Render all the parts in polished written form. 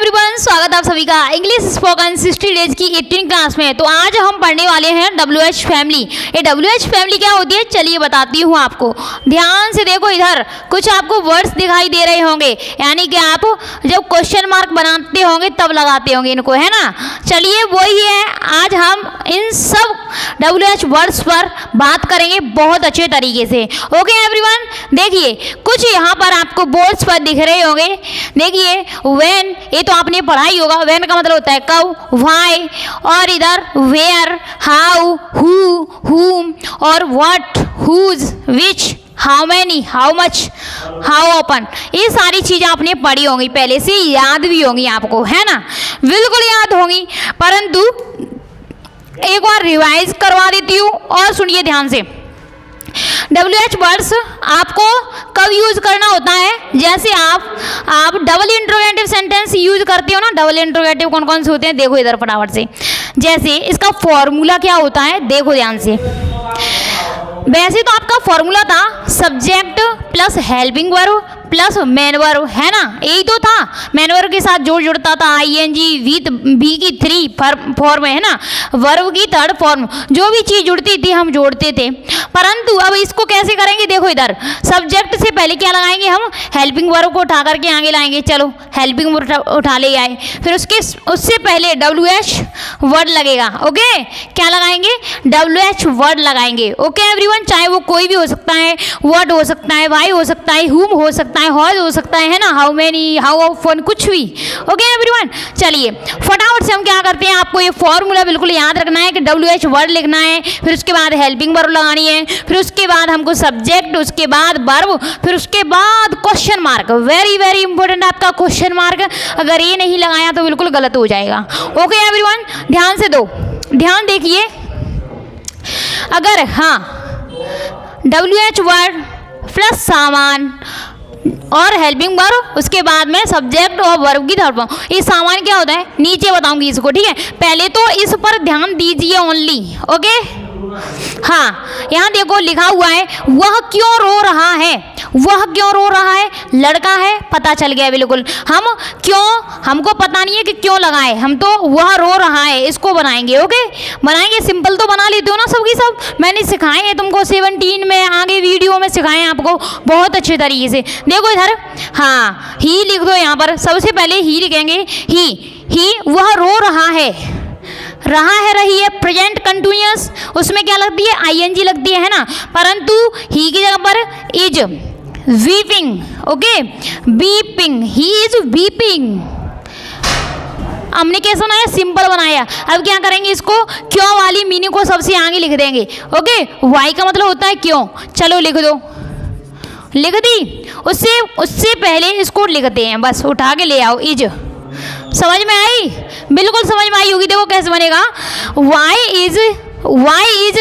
Everyone, स्वागत आप सभी का इंग्लिश स्पोकन 60 डेज की 18 क्लास में। तो आज हम पढ़ने वाले हैं WH फैमिली। ये WH फैमिली क्या होती है चलिए बताती हूँ आपको। ध्यान से देखो, इधर कुछ आपको वर्ड्स दिखाई दे रहे होंगे, यानी कि आप जब क्वेश्चन मार्क बनाते होंगे तब लगाते होंगे इनको, है ना। चलिए वही है, आज हम इन सब WH वर्ड्स पर बात करेंगे बहुत अच्छे तरीके से। ओके एवरीवन, देखिए कुछ यहाँ पर आपको बोर्ड्स पर दिख रहे होंगे। देखिए व्हेन, ये तो आपने पढ़ा ही होगा। व्हेन का मतलब होता है कब, व्हाई, और इधर वेयर, हाउ, हु, हुम, और what, whose, which, how many, how much, how open. ये सारी चीज़ें आपने पढ़ी होंगी, पहले से याद भी होंगी आपको, है ना, बिल्कुल याद होंगी। परंतु एक बार रिवाइज करवा देती हूँ और सुनिए ध्यान से। WH वर्ड्स आपको कब यूज करना होता है, जैसे आप डबल इंट्रोगेटिव सेंटेंस यूज करते हो ना। डबल इंट्रोगेटिव कौन कौन से होते हैं देखो इधर फटाफट से। जैसे इसका फॉर्मूला क्या होता है देखो ध्यान से। वैसे तो आपका फॉर्मूला था subject plus helping verb plus main verb, है ना, यही तो था। मेन वर्ब के साथ जोड़ जुड़ता था ING विथ बी की 3 फॉर्म, है ना, वर्ब की 3rd फॉर्म, जो भी चीज़ जुड़ती थी हम जोड़ते थे। परंतु अब इसको कैसे करेंगे देखो इधर। सब्जेक्ट से पहले क्या लगाएंगे हम, हेल्पिंग वर्ब को उठा करके आगे लाएंगे। चलो हेल्पिंग वर्ब उठा ले आए, फिर उससे पहले WH वर्ड लगेगा। ओके, क्या लगाएंगे, WH वर्ड लगाएंगे। ओके एवरीवन, चाहे वो कोई भी हो सकता है, वर्ड हो सकता है, वाई हो सकता है, हुम हो सकता है, हॉज हो सकता है ना, हाउ मेनी, हाउ ऑफन, कुछ भी। ओके एवरीवन, चलिए फटाफट से हम क्या करते हैं, आपको ये फॉर्मूला बिल्कुल याद रखना है कि WH वर्ड लिखना है, फिर उसके बाद हेल्पिंग वर्ब लगानी है, फिर उसके बाद हमको सब्जेक्ट, उसके बाद वर्ब, फिर उसके बाद question mark. Very very important आपका क्वेश्चन मार्क, अगर ये नहीं लगाया तो बिल्कुल गलत हो जाएगा। ओके एवरीवन, ध्यान से दो, ध्यान देखिए। अगर हाँ WH वर्ड प्लस सामान और हेल्पिंग वर्ब, उसके बाद में सब्जेक्ट और वर्ब की 3rd फॉर्म। ये सामान क्या होता है नीचे बताऊंगी इसको, ठीक है। पहले तो इस पर ध्यान दीजिए ओनली। ओके, हाँ यहाँ देखो लिखा हुआ है वह क्यों रो रहा है। वह क्यों रो रहा है, लड़का है, पता चल गया बिल्कुल। हम क्यों, हमको पता नहीं है कि क्यों लगाए, हम तो वह रो रहा है इसको बनाएंगे। ओके, बनाएंगे, सिंपल तो बना लेते हो ना सबकी सब, मैंने सिखाए हैं तुमको 17 में, आगे वीडियो में सिखाए हैं आपको बहुत अच्छे तरीके से। देखो इधर, हाँ ही लिख दो यहाँ पर, सबसे पहले ही लिखेंगे। ही वह रो रहा है, रहा है, रही है, प्रेजेंट कंटिन्यूअस, उसमें क्या लगती है ING लगती है ना। परंतु ही की जगह पर is weeping. Okay, beeping, he is weeping. हमने कैसे बनाया, सिंपल बनाया। अब क्या करेंगे, इसको क्यों वाली मीनिंग को सबसे आगे लिख देंगे। ओके, वाई का मतलब होता है क्यों, चलो लिख दो, लिख दी। उससे पहले इसको लिखते हैं, बस उठा के ले आओ, इज। समझ में आई, बिल्कुल समझ में आई होगी। देखो कैसे बनेगा, why is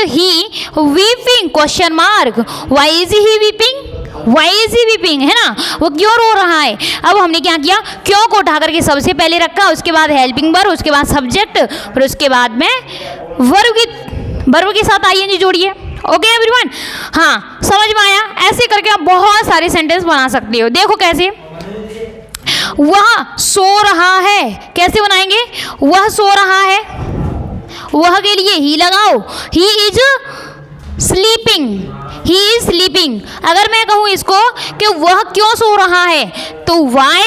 he weeping, question mark, why is he weeping, why is he weeping, है ना, वो क्यों रो रहा है। अब हमने क्या किया, क्यों को उठा करके सबसे पहले रखा, उसके बाद हेल्पिंग वर्ब, उसके बाद सब्जेक्ट, फिर उसके बाद में वर्ब के साथ ING जोड़िए। ओके एवरीवन, हाँ समझ में आया। ऐसे करके आप बहुत सारे सेंटेंस बना सकते हो। देखो कैसे, वह सो रहा है, कैसे बनाएंगे, वह सो रहा है, वह के लिए ही लगाओ, he is sleeping, he is sleeping. अगर मैं कहूँ इसको कि वह क्यों सो रहा है, तो why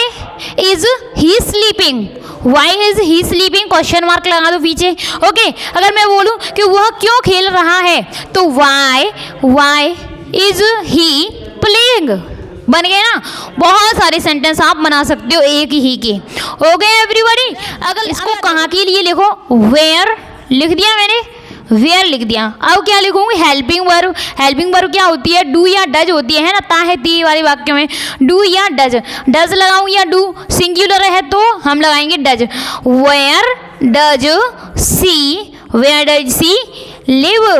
is he sleeping, why is he sleeping, question mark लगा दो पीछे। ओके, अगर मैं बोलूँ कि वह क्यों खेल रहा है, तो वाई इज ही प्लेइंग। बन गए ना, बहुत सारे सेंटेंस आप बना सकते हो एक ही के। ओके एवरीबॉडी, अगर इसको कहाँ के लिए लिखो, वेयर लिख दिया मैंने, वेयर लिख दिया। अब क्या लिखूंगी, हेल्पिंग वर्ब। हेल्पिंग वर्ब क्या होती है, डू या डज होती है ना, ता है ती वाले वाक्य में, डू या डज। डज लगाऊं या डू, सिंगुलर है तो हम लगाएंगे does. Where does she, where does she live,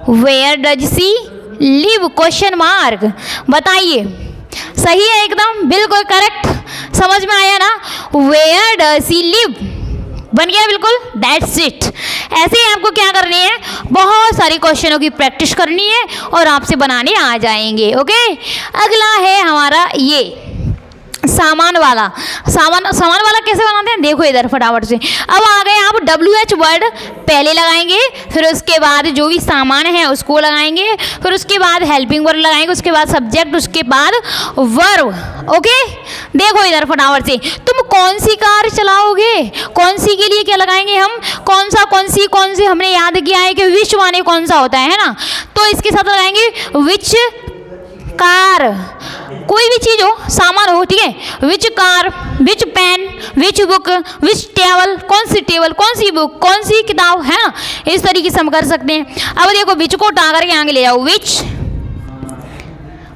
where does she live, question mark. बताइए सही है एकदम, बिल्कुल करेक्ट, समझ में आया ना। वेयर डज सी लिव, बन गया बिल्कुल, दैट्स इट। ऐसे ही आपको क्या करनी है, बहुत सारी क्वेश्चनों की प्रैक्टिस करनी है और आपसे बनाने आ जाएंगे। ओके, अगला है हमारा ये सामान वाला। सामान वाला कैसे बनाते हैं, देखो इधर फटाफट से। अब आ गए आप WH वर्ड पहले लगाएंगे, फिर उसके बाद जो भी सामान है उसको लगाएंगे, फिर उसके बाद हेल्पिंग वर्ब लगाएंगे, उसके बाद सब्जेक्ट, उसके बाद वर्ब। ओके, देखो इधर फटाफट से, तुम कौन सी कार चलाओगे, कौन सी के लिए क्या लगाएंगे हम, कौन सी हमने याद किया है कि विच माने कौन सा होता है ना, तो इसके साथ लगाएंगे विच कार, कोई भी चीज़ हो, सामान हो, ठीक है। Which car, which pen, which book, which table, कौन सी बुक, कौन सी किताब, है ना, इस तरीके से हम कर सकते हैं। अब देखो विच को उठा करके आगे ले जाओ,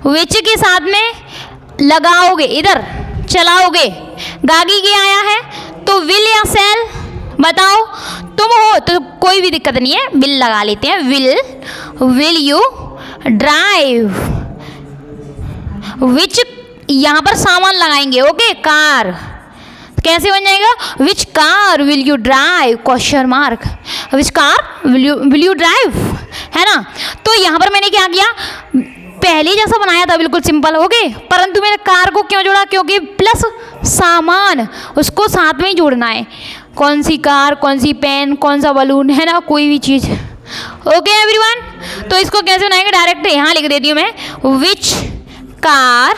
विच के साथ में लगाओगे, इधर चलाओगे, गागी के आया है तो विल या सेल, बताओ, तुम हो तो कोई भी दिक्कत नहीं है, विल लगा लेते हैं, विल यू ड्राइव, विच यहाँ पर सामान लगाएंगे, ओके, कार, कैसे बन जाएगा, which car will you drive, question mark, which car will you drive, है ना। तो यहाँ पर मैंने क्या किया, पहले जैसा बनाया था बिल्कुल सिंपल, ओके, परंतु मैंने कार को क्यों जोड़ा, क्योंकि प्लस सामान उसको साथ में ही जोड़ना है, कौन सी कार, कौन सी पेन, कौन सा बलून, है ना, कोई भी चीज़। ओके एवरीवन, तो इसको कैसे बनाएंगे, डायरेक्ट यहाँ लिख देती हूँ मैं, which car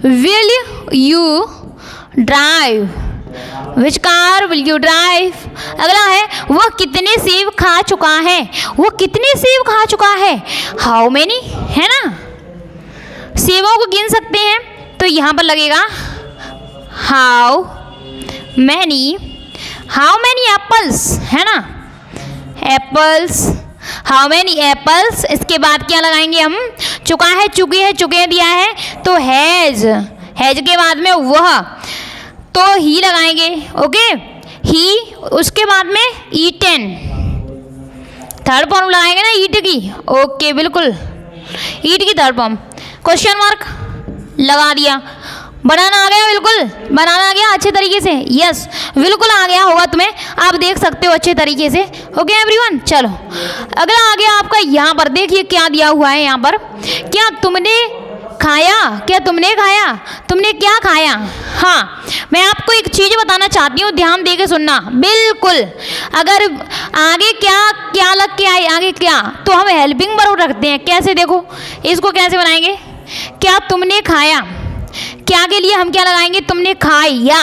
will you drive, which car will you drive। अगला है, वह कितने सेब खा चुका है, वो कितने सेब खा चुका है, how many, है ना, सेबों को गिन सकते हैं, तो यहाँ पर लगेगा how many apples, है ना, apples, हाउ मैनी एप्पल्स। इसके बाद क्या लगाएंगे हम, चुका है, चुकी है, चुके दिया है तो हैज के बाद में वह, तो ही लगाएंगे, ओके, ही, उसके बाद में ईटन, थर्ड फॉर्म लगाएंगे ना ईट की, ओके, बिल्कुल ईट की थर्ड फॉर्म, क्वेश्चन मार्क लगा दिया, बनाना आ गया, बिल्कुल बनाना आ गया अच्छे तरीके से, यस बिल्कुल आ गया होगा तुम्हें, आप देख सकते हो अच्छे तरीके से। ओके एवरीवन, चलो अगला आ गया आपका, यहाँ पर देखिए क्या दिया हुआ है, यहाँ पर क्या तुमने खाया, तुमने क्या खाया। हाँ, मैं आपको एक चीज़ बताना चाहती हूँ, ध्यान दे के सुनना, बिल्कुल, अगर आगे क्या लग के आए, आगे क्या, तो हम हेल्पिंग वर्ब रखते हैं, कैसे, देखो इसको कैसे बनाएंगे, क्या तुमने खाया, क्या के लिए हम क्या लगाएंगे, तुमने खाया,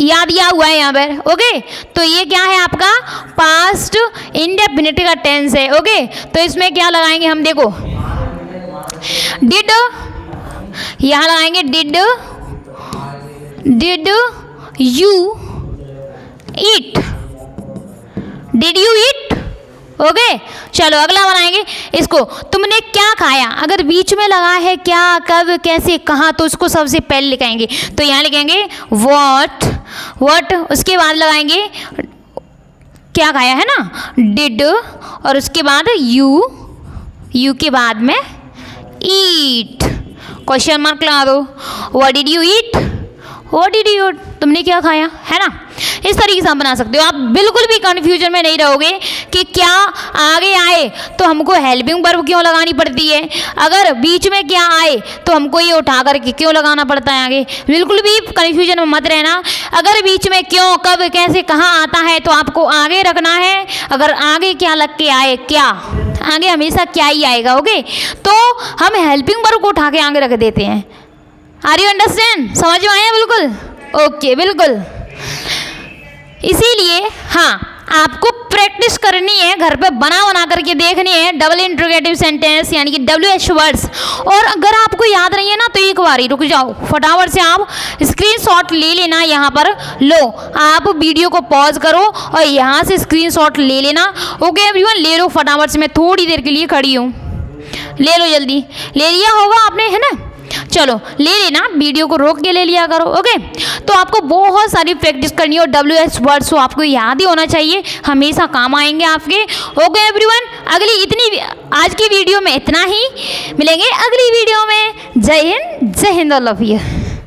याद दिया हुआ है यहाँ पर, ओके, तो ये क्या है आपका पास्ट इंडेफिनिट का टेंस है, ओके, तो इसमें क्या लगाएंगे हम, देखो डिड, यहाँ लगाएंगे did you eat, did you eat, okay. चलो अगला बनाएंगे इसको, तुमने क्या खाया, अगर बीच में लगा है क्या, कब, कैसे, कहाँ, तो उसको सबसे पहले लिखाएंगे, तो यहाँ लिखेंगे व्हाट, उसके बाद लगाएंगे क्या खाया, है ना, डिड, और उसके बाद यू के बाद में ईट, क्वेश्चन मार्क लगा दो, व्हाट डिड यू ईट, तुमने क्या खाया, है ना, इस तरीके से हम बना सकते हो। आप बिल्कुल भी कंफ्यूजन में नहीं रहोगे कि क्या आगे आए तो हमको हेल्पिंग वर्ब क्यों लगानी पड़ती है, अगर बीच में क्या आए तो हमको ये उठा करके क्यों लगाना पड़ता है आगे, बिल्कुल भी कंफ्यूजन में मत रहना। अगर बीच में क्यों, कब, कैसे, कहाँ आता है तो आपको आगे रखना है, अगर आगे क्या लग के आए, क्या, आगे हमेशा क्या ही आएगा, ओके, तो हम हेल्पिंग वर्ब को उठा के आगे रख देते हैं। आर यू अंडरस्टैंड, समझ में आया, बिल्कुल ओके, बिल्कुल। इसीलिए हाँ, आपको प्रैक्टिस करनी है, घर पे बना करके देखनी है डबल इंट्रोगेटिव सेंटेंस यानी कि WH वर्ड्स। और अगर आपको याद नहीं है ना तो एक बार ही रुक जाओ, फटाफट से आप स्क्रीनशॉट ले लेना, यहाँ पर लो, आप वीडियो को पॉज करो और यहाँ से स्क्रीनशॉट ले लेना। ओके एवरीवन, ले लो फटाफट से, मैं थोड़ी देर के लिए खड़ी हूँ, ले लो जल्दी, ले लिया होगा आपने, है ना, चलो ले लेना, वीडियो को रोक के ले लिया करो, ओके। तो आपको बहुत सारी प्रैक्टिस करनी है और WH वर्ड्स तो आपको याद ही होना चाहिए, हमेशा काम आएंगे आपके। ओके एवरीवन, आज की वीडियो में इतना ही, मिलेंगे अगली वीडियो में। जय हिंद, जय हिंद, ऑल ऑफ यू।